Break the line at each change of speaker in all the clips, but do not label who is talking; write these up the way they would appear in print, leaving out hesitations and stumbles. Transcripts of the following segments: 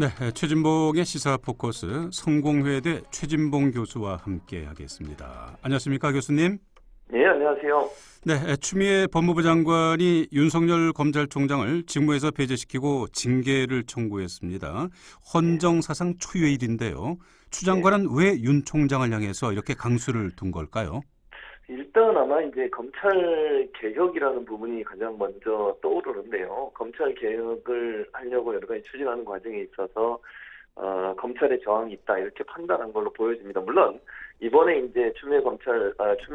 네, 최진봉의 시사 포커스 성공회대 최진봉 교수와 함께 하겠습니다. 안녕하십니까, 교수님?
네, 안녕하세요.
네, 추미애 법무부 장관이 윤석열 검찰총장을 직무에서 배제시키고 징계를 청구했습니다. 헌정사상 초유의 일인데요. 추 장관은 왜 윤 총장을 향해서 이렇게 강수를 둔 걸까요?
일단 아마 이제 검찰 개혁이라는 부분이 가장 먼저 떠오르는데요. 검찰 개혁을 하려고 여러 가지 추진하는 과정에 있어서 검찰의 저항이 있다 이렇게 판단한 걸로 보여집니다. 물론 이번에 이제 추미애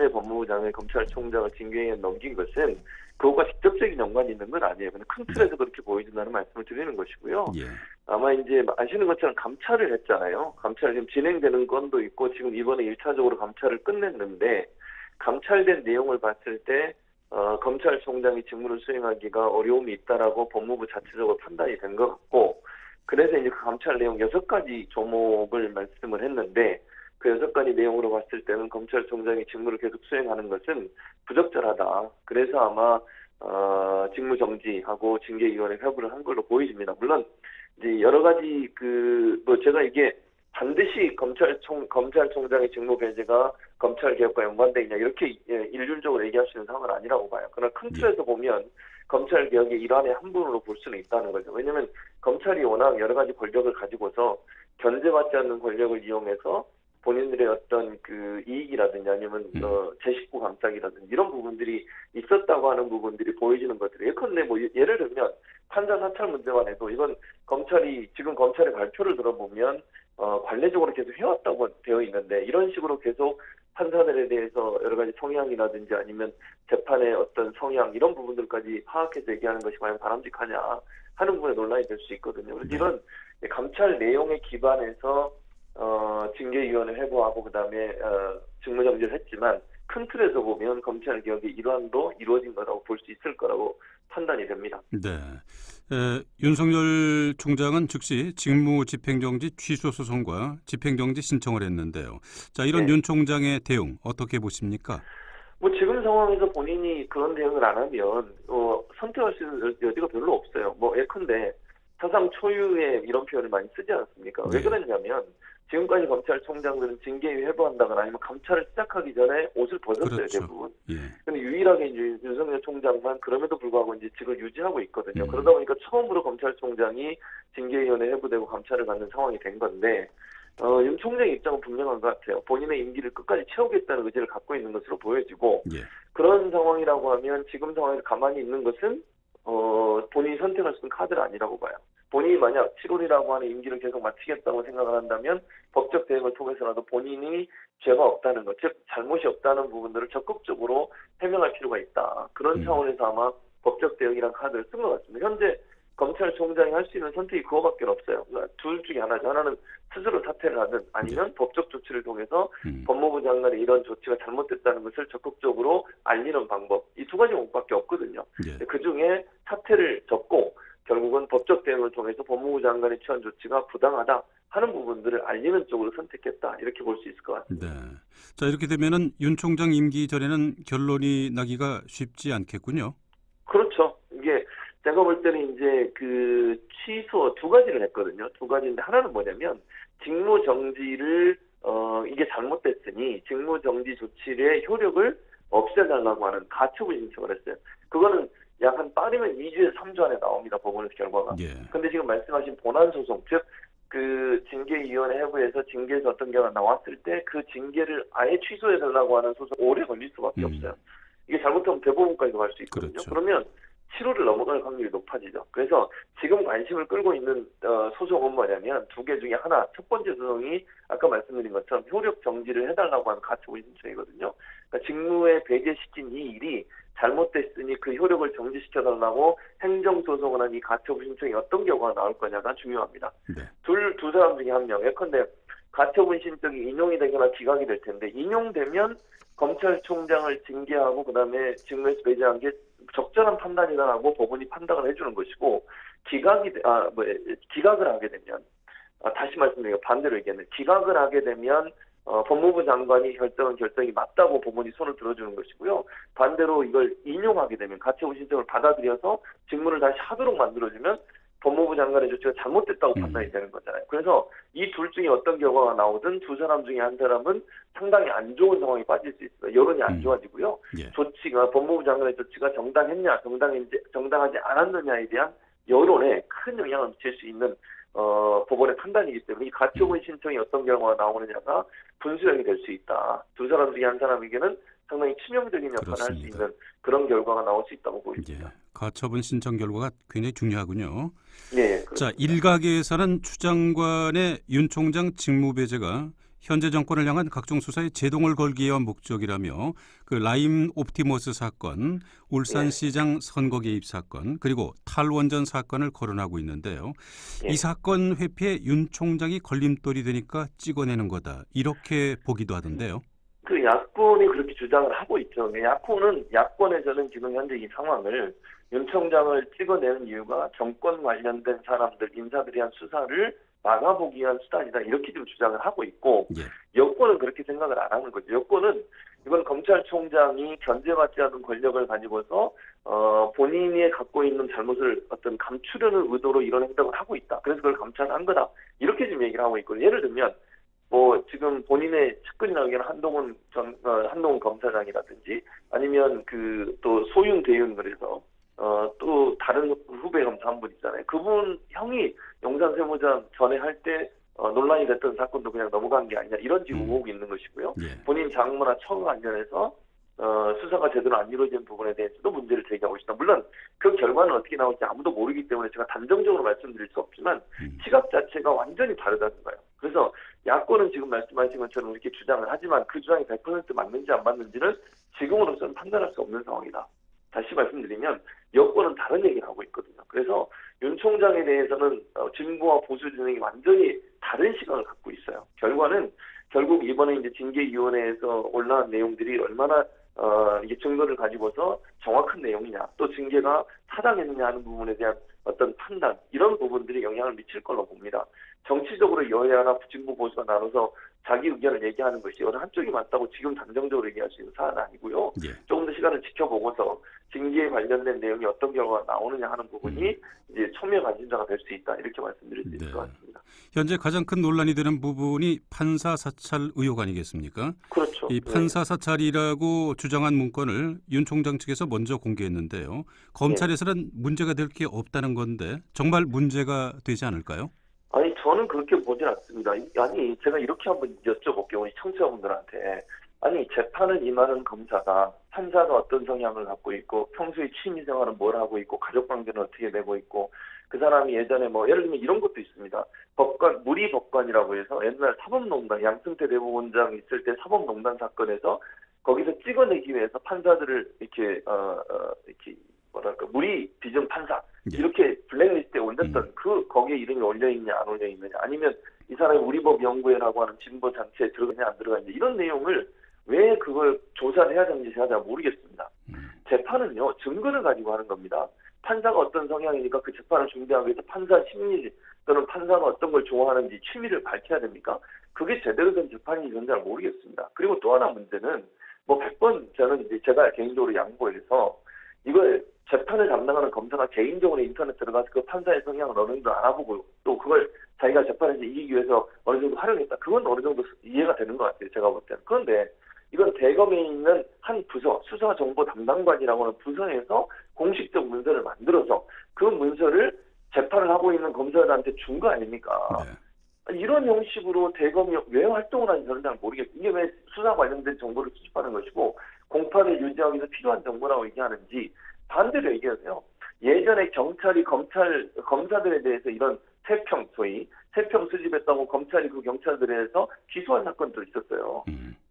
법무부 장관이 검찰총장을 징계에 넘긴 것은 그것과 직접적인 연관이 있는 건 아니에요. 근데 큰 틀에서 그렇게 보여준다는 말씀을 드리는 것이고요.
예.
아마 이제 아시는 것처럼 감찰을 했잖아요. 감찰 지금 진행되는 건도 있고 지금 이번에 1차적으로 감찰을 끝냈는데 감찰된 내용을 봤을 때 검찰총장이 직무를 수행하기가 어려움이 있다라고 법무부 자체적으로 판단이 된 것 같고 그래서 이제 그 감찰 내용 6가지 조목을 말씀을 했는데 그 6가지 내용으로 봤을 때는 검찰총장이 직무를 계속 수행하는 것은 부적절하다. 그래서 아마 직무 정지하고 징계위원회 회부를 한 걸로 보여집니다. 물론 이제 여러 가지 제가 이게 반드시 검찰총장의 직무 배제가 검찰 개혁과 연관돼 있냐 이렇게 일률적으로 얘기할 수 있는 상황은 아니라고 봐요. 그러나 큰 틀에서 보면 검찰 개혁의 일환의 한 부분으로 볼 수는 있다는 거죠. 왜냐하면 검찰이 워낙 여러 가지 권력을 가지고서 견제받지 않는 권력을 이용해서 본인들의 어떤 그 이익이라든지 아니면 제 식구 감싸기라든지 이런 부분들이 있었다고 하는 부분들이 보여지는 것들이 예컨대 뭐 예를 들면 판사 사찰 문제만 해도 이건 지금 검찰의 발표를 들어보면 관례적으로 계속 해왔다고 되어 있는데 이런 식으로 계속 판사들에 대해서 여러 가지 성향이라든지 아니면 재판의 어떤 성향 이런 부분들까지 파악해서 얘기하는 것이 과연 바람직하냐 하는 부분에 논란이 될 수 있거든요. 그래서 이런 감찰 내용에 기반해서 징계위원회 회부하고 그다음에 직무정지를 했지만 큰 틀에서 보면 검찰 개혁의 일환도 이루어진 거라고 볼 수 있을 거라고 판단이 됩니다.
네. 윤석열 총장은 즉시 직무 집행정지 취소 소송과 집행정지 신청을 했는데요. 자, 이런 윤 총장의 대응 어떻게 보십니까?
뭐 지금 상황에서 본인이 그런 대응을 안 하면 선택할 수 있는 여지가 별로 없어요. 뭐 예컨대 사상 초유의 이런 표현을 많이 쓰지 않습니까? 왜 그랬냐면 지금까지 검찰총장들은 징계위 회부한다거나 아니면 감찰을 시작하기 전에 옷을 벗었어요. 그렇죠. 대부분. 근데 유일하게 이제 윤석열 총장만 그럼에도 불구하고 이제 직을 유지하고 있거든요. 그러다 보니까 처음으로 검찰총장이 징계위원회 회부되고 감찰을 받는 상황이 된 건데 윤 총장의 입장은 분명한 것 같아요. 본인의 임기를 끝까지 채우겠다는 의지를 갖고 있는 것으로 보여지고 그런 상황이라고 하면 지금 상황에서 가만히 있는 것은 본인이 선택할 수 있는 카드가 아니라고 봐요. 본인이 만약 7월이라고 하는 임기를 계속 마치겠다고 생각을 한다면 법적 대응을 통해서라도 본인이 죄가 없다는 것, 즉 잘못이 없다는 부분들을 적극적으로 해명할 필요가 있다. 그런 차원에서 아마 법적 대응이란 카드를 쓴 것 같습니다. 현재 검찰총장이 할 수 있는 선택이 그거밖에 없어요. 그러니까 둘 중에 하나죠. 하나는 스스로 사퇴를 하든 아니면 법적 조치를 통해서 법무부 장관의 이런 조치가 잘못됐다는 것을 적극적으로 알리는 방법. 이 두 가지 방법밖에 없거든요. 그중에 사퇴를 접고 결국은 법적 대응을 통해서 법무부 장관이 취한 조치가 부당하다 하는 부분들을 알리는 쪽으로 선택했다. 이렇게 볼 수 있을 것 같습니다.
네. 자, 이렇게 되면은 윤 총장 임기 전에는 결론이 나기가 쉽지 않겠군요.
그렇죠. 이게 제가 볼 때는 이제 그 취소 2가지를 했거든요. 2가지인데 하나는 뭐냐면 직무 정지를 이게 잘못됐으니 직무 정지 조치의 효력을 없애달라고 하는 가처분 신청을 했어요. 그거는 약 한 빠르면 2주에서 3주 안에 나옵니다. 법원에서 결과가. 근데 지금 말씀하신 본안 소송, 즉 그 징계위원회 회부에서 징계에서 어떤 결과가 나왔을 때 그 징계를 아예 취소해달라고 하는 소송 오래 걸릴 수밖에 없어요. 이게 잘못하면 대법원까지도 갈 수 있거든요. 그러면 7월을 넘어갈 확률이 높아지죠. 그래서 지금 관심을 끌고 있는 소송은 뭐냐면 2개 중에 하나, 첫 번째 소송이 아까 말씀드린 것처럼 효력 정지를 해달라고 하는 가처분 신청이거든요. 그러니까 직무에 배제시킨 이 일이 잘못됐으니 그 효력을 정지시켜달라고 행정소송을 한 이 가처분 신청이 어떤 결과가 나올 거냐가 중요합니다. 두 사람 중에 한 명, 예컨대 가처분 신청이 인용이 되거나 기각이 될 텐데 인용되면 검찰총장을 징계하고 그다음에 직무에서 배제한 게 적절한 판단이다라고 법원이 판단을 해주는 것이고 기각을 하게 되면 다시 말씀드리면 반대로 얘기하면 기각을 하게 되면 법무부 장관이 결정이 맞다고 법원이 손을 들어주는 것이고요. 반대로 이걸 인용하게 되면 가처분 신청을 받아들여서 직무를 다시 하도록 만들어주면 법무부 장관의 조치가 잘못됐다고
음.
판단이 되는 거잖아요. 그래서 이 둘 중에 어떤 결과가 나오든 두 사람 중에 한 사람은 상당히 안 좋은 상황에 빠질 수 있어요. 여론이 안 좋아지고요.
예.
조치가 법무부 장관의 조치가 정당했냐, 정당하지 않았느냐에 대한 여론에 큰 영향을 미칠 수 있는 법원의 판단이기 때문에 이 가처분 신청이 어떤 결과가 나오느냐가 분수령이 될 수 있다. 두 사람 중에 한 사람에게는 상당히 치명적인 역할을 할 수
그렇습니다.
있는 그런 결과가 나올 수 있다고
예.
보입니다.
가처분 신청 결과가 굉장히 중요하군요.
네,
자,
그렇습니다.
일각에서는 추 장관의 윤 총장 직무배제가 현재 정권을 향한 각종 수사에 제동을 걸기 위한 목적이라며 그 라임 옵티머스 사건, 울산시장 선거 개입 사건, 그리고 탈원전 사건을 거론하고 있는데요.
예.
이 사건 회피에 윤 총장이 걸림돌이 되니까 찍어내는 거다. 이렇게 보기도 하던데요.
그 야권이 그렇게 주장을 하고 있죠. 야권에서는 지금 현재 이 상황을 윤 총장을 찍어내는 이유가 정권 관련된 사람들, 인사들에 대한 수사를 막아보기 위한 수단이다. 이렇게 지금 주장을 하고 있고
예.
여권은 그렇게 생각을 안 하는 거죠. 여권은 이건 검찰총장이 견제받지 않은 권력을 가지고서 본인이 갖고 있는 잘못을 어떤 감추려는 의도로 이런 행동을 하고 있다. 그래서 그걸 감찰한 거다. 이렇게 지금 얘기를 하고 있거든요. 예를 들면 지금 본인의 측근이라고 하는 한동훈 검사장이라든지 아니면 또 소윤 대윤 그래서 또 다른 후배 검사 한 분 있잖아요. 그분 형이 용산세무장 전에 할 때 논란이 됐던 사건도 그냥 넘어간 게 아니냐 이런 지금 의혹이 있는 것이고요.
예.
본인 장모나 처우 관련해서 수사가 제대로 안 이루어진 부분에 대해서도 문제를 제기하고 있다. 물론 그 결과는 어떻게 나올지 아무도 모르기 때문에 제가 단정적으로 말씀드릴 수 없지만 시각 자체가 완전히 다르다는 거예요. 그래서 야권은 지금 말씀하신 것처럼 이렇게 주장을 하지만 그 주장이 100% 맞는지 안 맞는지는 지금으로서는 판단할 수 없는 상황이다. 다시 말씀드리면 여권은 다른 얘기를 하고 있거든요. 그래서 윤 총장에 대해서는 진보와 보수 진영이 완전히 다른 시각을 갖고 있어요. 결과는 결국 이번에 이제 징계위원회에서 올라온 내용들이 얼마나 이게 증거를 가지고서 정확한 내용이냐, 또 징계가 타당했느냐 하는 부분에 대한 어떤 판단, 이런 부분들이 영향을 미칠 걸로 봅니다. 정치적으로 여야나 진보 보수가 나눠서 자기 의견을 얘기하는 것이 어느 한쪽이 맞다고 지금 단정적으로 얘기할 수 있는 사안은 아니고요.
예.
조금 더 시간을 지켜보고서 징계에 관련된 내용이 어떤 결과가 나오느냐 하는 부분이 이제 첨예 관심사가 될 수 있다. 이렇게 말씀드릴 수 있을 것 같습니다.
현재 가장 큰 논란이 되는 부분이 판사 사찰 의혹 아니겠습니까?
그렇죠.
이 판사 사찰이라고 주장한 문건을 윤 총장 측에서 먼저 공개했는데요. 검찰에서는 문제가 될 게 없다는 건데 정말 문제가 되지 않을까요?
아니, 저는 그렇게 보진 않습니다. 아니, 제가 이렇게 한번 여쭤볼게요. 우리 청취자분들한테. 아니, 재판을 임하는 검사가 판사가 어떤 성향을 갖고 있고 평소에 취미생활은 뭘 하고 있고 가족관계는 어떻게 되고 있고 그 사람이 예전에 예를 들면 이런 것도 있습니다. 무리법관이라고 해서 옛날 사법농단 양승태 대법원장 있을 때 사법농단 사건에서 거기서 찍어내기 위해서 판사들을 이렇게 무리 비정 판사 이렇게 블랙리스트에 올렸던 거기에 이름이 올려있냐 안 올려있느냐 아니면 이 사람이 우리법 연구회라고 하는 진보 단체에 들어가냐 안 들어가냐 이런 내용을 왜 그걸 조사를 해야 되는지 제가 잘 모르겠습니다. 재판은요 증거를 가지고 하는 겁니다. 판사가 어떤 성향이니까 그 재판을 준비하기 위해서 판사 심리 또는 판사가 어떤 걸 좋아하는지 취미를 밝혀야 됩니까? 그게 제대로 된 재판인지 저는 잘 모르겠습니다. 그리고 또 하나 문제는 100번 저는 이제 제가 개인적으로 양보해서 이걸 재판을 담당하는 검사가 개인적으로 인터넷 들어가서 그 판사의 성향을 어느 정도 알아보고 또 그걸 자기가 재판에서 이기기 위해서 어느 정도 활용했다. 그건 어느 정도 이해가 되는 것 같아요. 제가 볼 때는. 그런데 이건 대검에 있는 한 부서, 수사정보 담당관이라고 하는 부서에서 공식적 문서를 만들어서 그 문서를 재판을 하고 있는 검사들한테 준 거 아닙니까? 네. 이런 형식으로 대검이 왜 활동을 하는지 저는 잘 모르겠어요. 이게 왜 수사 관련된 정보를 수집하는 것이고 공판을 유지하기 위해서 필요한 정보라고 얘기하는지 반대로 얘기하세요. 예전에 경찰이 검사들에 대해서 이런 소위 세평 수집했다고 검찰이 그 경찰들에 대해서 기소한 사건도 있었어요.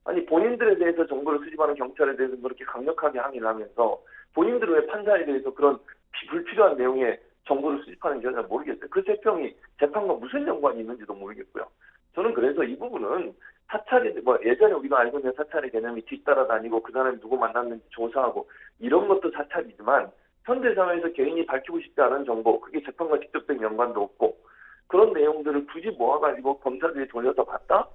아니 본인들에 대해서 정보를 수집하는 경찰에 대해서 그렇게 강력하게 항의를 하면서 본인들은 왜 판사에 대해서 그런 불필요한 내용의 정보를 수집하는지 잘 모르겠어요. 그 세평이 재판과 무슨 연관이 있는지도 모르겠고요. 저는 그래서 이 부분은 사찰이 예전에 우리가 알고 있는 사찰의 개념이 뒤따라다니고 그 사람이 누구 만났는지 조사하고 이런 것도 사찰이지만 현대 사회에서 개인이 밝히고 싶지 않은 정보 그게 재판과 직접된 연관도 없고 그런 내용들을 굳이 모아가지고 검사들이 돌려서 봤다?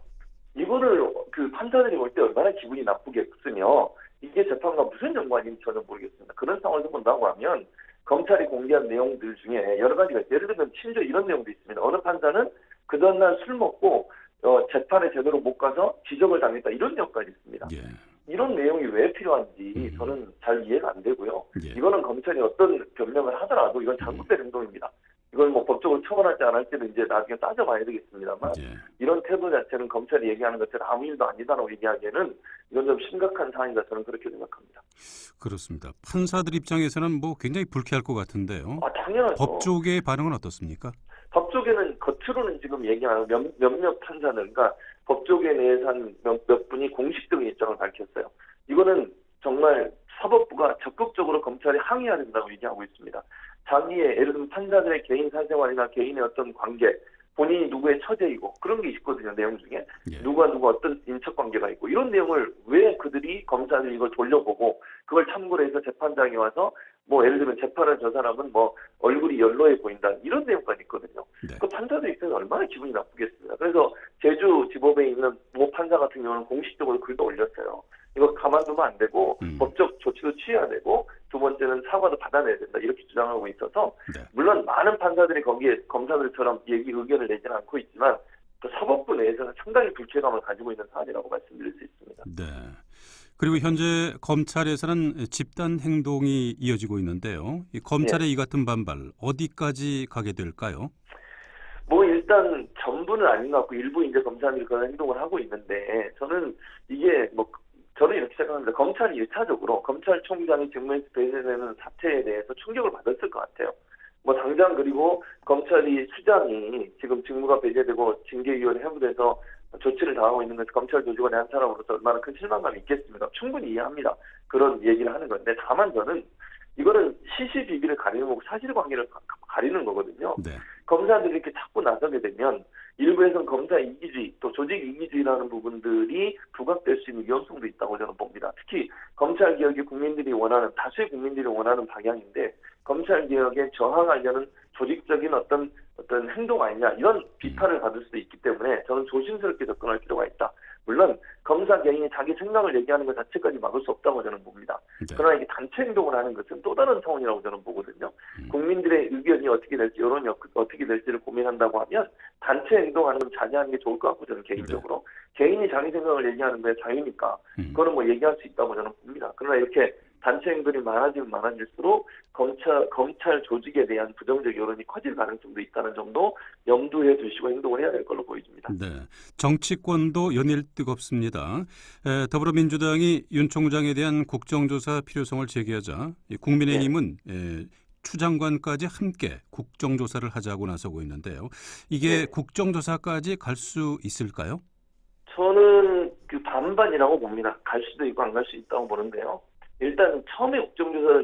이거를 그 판사들이 볼 때 얼마나 기분이 나쁘겠으며 이게 재판과 무슨 연관인지 저는 모르겠습니다. 그런 상황에서 본다고 하면 검찰이 공개한 내용들 중에 여러 가지가 있어요. 예를 들면 심지어 이런 내용도 있습니다. 어느 판사는 그 전날 술 먹고 재판에 제대로 못 가서 지적을 당했다. 이런 내용까지 있습니다.
예.
이런 내용이 왜 필요한지 저는 잘 이해가 안 되고요.
예.
이거는 검찰이 어떤 변명을 하더라도 이건 잘못된 행동입니다. 이걸 뭐 법적으로 처벌하지 않을지는 이제 나중에 따져봐야 되겠습니다만
예.
이런 태도 자체는 검찰이 얘기하는 것처럼 아무 일도 아니다라고 얘기하기에는 이건 좀 심각한 사안이다 저는 그렇게 생각합니다.
그렇습니다. 판사들 입장에서는 뭐 굉장히 불쾌할 것 같은데요.
당연하죠.
법 쪽의 반응은 어떻습니까?
법 쪽에는 겉으로는 지금 얘기하는 몇몇 판사들, 그러니까 법 쪽에 내에서 한 몇 분이 공식적인 입장을 밝혔어요. 이거는 정말 사법부가 적극적으로 검찰에 항의해야 된다고 얘기하고 있습니다. 자기의 예를 들면 판사들의 개인 사생활이나 개인의 어떤 관계, 본인이 누구의 처제이고 그런 게 있거든요. 내용 중에
예.
누가 어떤 인척관계가 있고 이런 내용을 왜 그들이 검사들이 이걸 돌려보고 그걸 참고로 해서 재판장에 와서 뭐 예를 들면 재판을 저 사람은 뭐 얼굴이 연로해 보인다 이런 내용까지 있거든요.
네.
그 판사들 입장에서 얼마나 기분이 나쁘겠습니까? 그래서 제주지법에 있는 모 판사 같은 경우는 공식적으로 글도 올렸어요. 이거 가만두면 안 되고 법적 조치도 취해야 되고 두 번째는 사과도 받아내야 된다 이렇게 주장하고 있어서
네.
물론 많은 판사들이 거기에 검사들처럼 의견을 내지는 않고 있지만 그 사법부 내에서는 상당히 불쾌감을 가지고 있는 사안이라고 말씀드릴 수 있습니다.
네. 그리고 현재 검찰에서는 집단 행동이 이어지고 있는데요. 이 검찰의 이 같은 반발 어디까지 가게 될까요?
뭐 일단 전부는 아닌 것 같고 일부 이제 검사들이 그런 행동을 하고 있는데 저는 이게 뭐 저는 이렇게 생각합니다. 검찰이 1차적으로 검찰총장이 직무에서 배제되는 사태에 대해서 충격을 받았을 것 같아요. 뭐 당장 그리고 검찰이 수장이 지금 직무가 배제되고 징계위원회 회부돼서 조치를 당하고 있는 것을 검찰 조직원의 한 사람으로서 얼마나 큰 실망감이 있겠습니까? 충분히 이해합니다. 그런 얘기를 하는 건데 다만 저는 이거는 시시비비를 가리는 거고 사실관계를 가리는 거거든요.
네.
검사들이 이렇게 자꾸 나서게 되면 일부에서는 검사 이기주의 또 조직 이기주의라는 부분들이 부각될 수 있는 위험성도 있다고 저는 봅니다. 특히 검찰개혁이 국민들이 원하는 다수의 국민들이 원하는 방향인데 검찰개혁에 저항하려는 조직적인 어떤 행동 아니냐 이런 비판을 받을 수도 있기 때문에 저는 조심스럽게 접근할 필요가 있다. 물론 검사 개인이 자기 생각을 얘기하는 것 자체까지 막을 수 없다고 저는 봅니다.
네.
그러나 이게 단체 행동을 하는 것은 또 다른 차원이라고 저는 보거든요. 국민들의 의견이 어떻게 될지 여론이 어떻게 될지를 고민한다고 하면 단체 행동하는 건 자제하는 게 좋을 것 같고 저는 개인적으로 개인이 자기 생각을 얘기하는 거에 자유니까 그거는 뭐 얘기할 수 있다고 저는 봅니다. 그러나 이렇게 단체 행동이 많아지면 많아질수록 검찰 조직에 대한 부정적 여론이 커질 가능성도 있다는 점도 염두에 두시고 행동을 해야 될 걸로 보여집니다.
네, 정치권도 연일 뜨겁습니다. 더불어민주당이 윤 총장에 대한 국정조사 필요성을 제기하자 국민의힘은 추 장관까지 함께 국정조사를 하자고 나서고 있는데요. 이게 국정조사까지 갈 수 있을까요?
저는 그 반반이라고 봅니다. 갈 수도 있고 안 갈 수 있다고 보는데요. 일단 처음에 국정조사를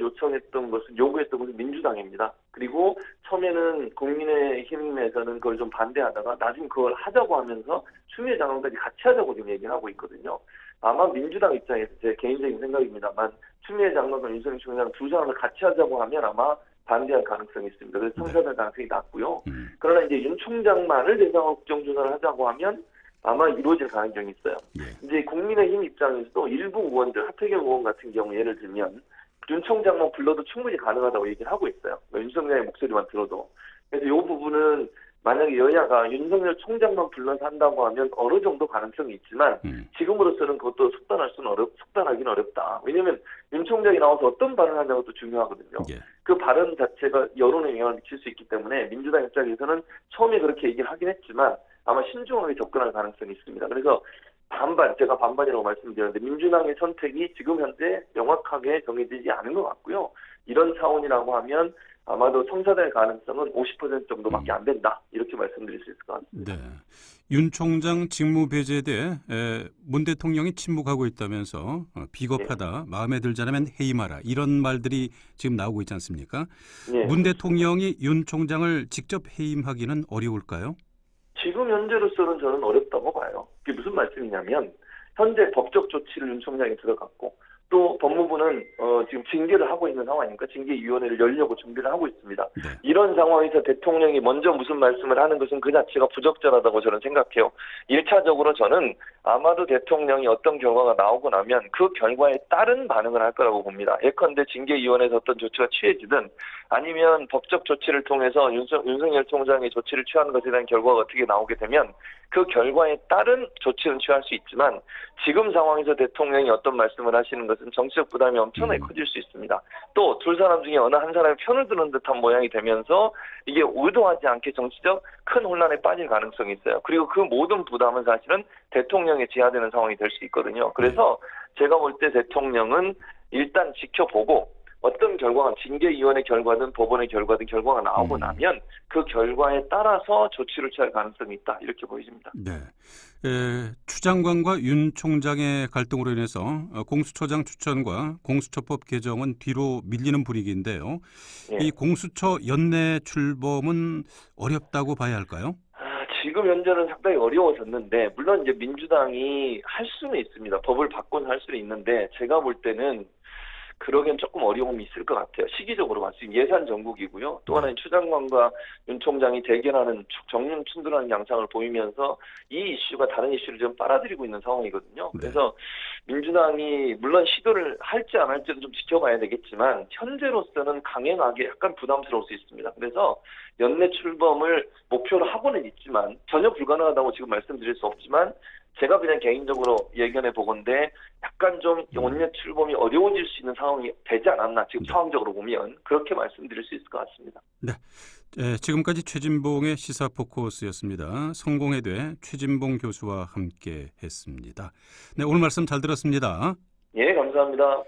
요구했던 것은 민주당입니다. 그리고 처음에는 국민의힘에서는 그걸 좀 반대하다가 나중에 그걸 하자고 하면서 추미애 장관까지 같이 하자고 지금 얘기를 하고 있거든요. 아마 민주당 입장에서 제 개인적인 생각입니다만 추미애 장관과 윤석열 총장 두 사람을 같이 하자고 하면 아마 반대할 가능성이 있습니다. 그래서 청산할 가능성이 낮고요. 그러나 이제 윤 총장만을 대상으로 국정조사를 하자고 하면 아마 이루어질 가능성이 있어요. 이제 국민의힘 입장에서도 일부 의원들, 하태경 의원 같은 경우 예를 들면 윤 총장만 불러도 충분히 가능하다고 얘기를 하고 있어요. 윤 총장의 목소리만 들어도. 그래서 이 부분은 만약에 여야가 윤석열 총장만 불러서 한다고 하면 어느 정도 가능성이 있지만 지금으로서는 그것도 속단하기는 어렵다. 왜냐하면 윤 총장이 나와서 어떤 발언을 하냐가 또 중요하거든요. 그 발언 자체가 여론에 영향을 미칠 수 있기 때문에 민주당 입장에서는 처음에 그렇게 얘기를 하긴 했지만 아마 신중하게 접근할 가능성이 있습니다. 그래서 제가 반반이라고 말씀드렸는데 민주당의 선택이 지금 현재 명확하게 정해지지 않은 것 같고요. 이런 차원이라고 하면 아마도 성사될 가능성은 50% 정도밖에 안 된다. 이렇게 말씀드릴 수 있을 것 같습니다.
네. 윤 총장 직무 배제에 대해 문 대통령이 침묵하고 있다면서 비겁하다, 마음에 들지 않으면 해임하라 이런 말들이 지금 나오고 있지 않습니까? 문 대통령이 윤 총장을 직접 해임하기는 어려울까요?
지금 현재로서는 저는 어렵다고 봐요. 그게 무슨 말씀이냐면 현재 법적 조치를 윤 총장이 들어갔고 또 법무부는 지금 징계를 하고 있는 상황이니까 징계위원회를 열려고 준비를 하고 있습니다.
네.
이런 상황에서 대통령이 먼저 무슨 말씀을 하는 것은 그 자체가 부적절하다고 저는 생각해요. 1차적으로 저는 아마도 대통령이 어떤 결과가 나오고 나면 그 결과에 따른 반응을 할 거라고 봅니다. 예컨대 징계위원회에서 어떤 조치가 취해지든 아니면 법적 조치를 통해서 윤석열 총장이 조치를 취하는 것에 대한 결과가 어떻게 나오게 되면 그 결과에 따른 조치는 취할 수 있지만 지금 상황에서 대통령이 어떤 말씀을 하시는 것은 정치적 부담이 엄청나게 커질 수 있습니다. 또 두 사람 중에 어느 한 사람이 편을 드는 듯한 모양이 되면서 이게 의도하지 않게 정치적 큰 혼란에 빠질 가능성이 있어요. 그리고 그 모든 부담은 사실은 대통령에 지하되는 상황이 될 수 있거든요. 그래서 제가 볼 때 대통령은 일단 지켜보고 어떤 결과가 징계위원회 결과든 법원의 결과든 결과가 나오고 나면 그 결과에 따라서 조치를 취할 가능성이 있다. 이렇게 보여집니다.
네. 추 장관과 윤 총장의 갈등으로 인해서 공수처장 추천과 공수처법 개정은 뒤로 밀리는 분위기인데요.
예.
이 공수처 연내 출범은 어렵다고 봐야 할까요?
지금 현재는 상당히 어려워졌는데 물론 이제 민주당이 할 수는 있습니다. 법을 바꿔서 할 수는 있는데 제가 볼 때는 그러기엔 조금 어려움이 있을 것 같아요. 시기적으로 봤을 때 예산 정국이고요. 또 하나는 추 장관과 윤 총장이 대결하는 정륜춘돌하는 양상을 보이면서 이 이슈가 다른 이슈를 좀 빨아들이고 있는 상황이거든요. 그래서 민주당이 물론 시도를 할지 안 할지는 좀 지켜봐야 되겠지만 현재로서는 강행하기 약간 부담스러울 수 있습니다. 그래서 연내 출범을 목표로 하고는 있지만 전혀 불가능하다고 지금 말씀드릴 수 없지만 제가 그냥 개인적으로 예견해 보건데 약간 좀 연내 출범이 어려워질 수 있는 상황이 되지 않았나 지금 상황적으로 보면 그렇게 말씀드릴 수 있을 것 같습니다.
네. 지금까지 최진봉의 시사 포커스였습니다. 성공회대 최진봉 교수와 함께 했습니다. 네, 오늘 말씀 잘 들었습니다.
예, 감사합니다.